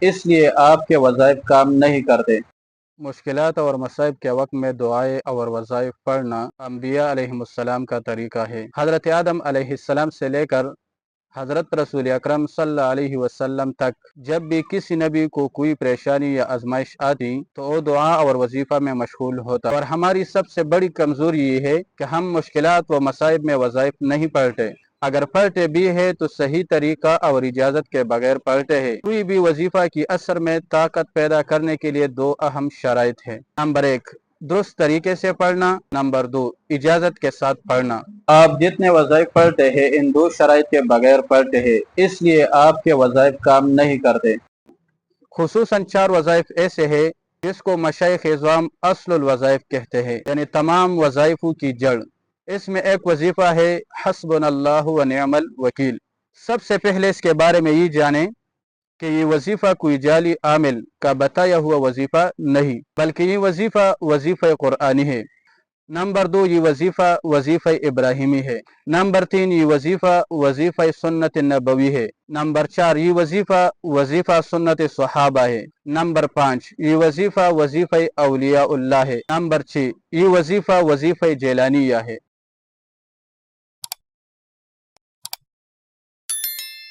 इसलिए आपके वज़ाइफ काम नहीं करते। मुश्किलात और मसाइब के वक्त में दुआएं और वज़ाइफ पढ़ना अंबिया अलैहिमुस्सलाम का तरीका है। हज़रत आदम अलैहिस्सलाम से लेकर हज़रत रसूल अकरम सल्लल्लाहु अलैहि वसल्लम तक जब भी किसी नबी को कोई परेशानी या आजमाइश आती तो वो दुआ और वजीफ़ा में मशगूल होता। और हमारी सबसे बड़ी कमज़ोरी ये है कि हम मुश्किलात व मसाइब में वज़ाइफ नहीं पढ़ते। अगर पढ़ते भी है तो सही तरीका और इजाज़त के बगैर पढ़ते हैं। कोई भी वजीफ़ा की असर में ताकत पैदा करने के लिए दो अहम शराइत है। नंबर 1, दुरुस्त तरीके से पढ़ना। नंबर 2, इजाज़त के साथ पढ़ना। आप जितने वज़ाइफ पढ़ते हैं इन दो शराइत के बगैर पढ़ते हैं, इसलिए आपके वज़ाइफ काम नहीं करते। खुसूसन 4 वज़ाइफ ऐसे हैं जिसको मशाइख इज़ाम अस्लुल वज़ाइफ कहते हैं, यानी तमाम वज़ाइफों की जड़। इसमें एक वजीफ़ा है हस्बुनल्लाहु व निअमल वकील। सबसे पहले इसके बारे में ये जाने कि ये वजीफ़ा कोई जाली आमिल का बताया हुआ वजीफ़ा नहीं, बल्कि ये वजीफ़ा वजीफ़ा कुरानी है। नंबर 2, ये वजीफ़ा वजीफ़ा इब्राहिमी है। नंबर 3, ये वजीफ़ा वजीफ़ा सुन्नत नबवी है। नंबर 4, ये वजीफ़ा वजीफ़ा सुन्नत सहाबा है। नंबर 5, ये वजीफ़ा वजीफ़ा औलियाउल्लाह है। नंबर 6, ये वजीफ़ा वजीफ़ा जेलानिया है।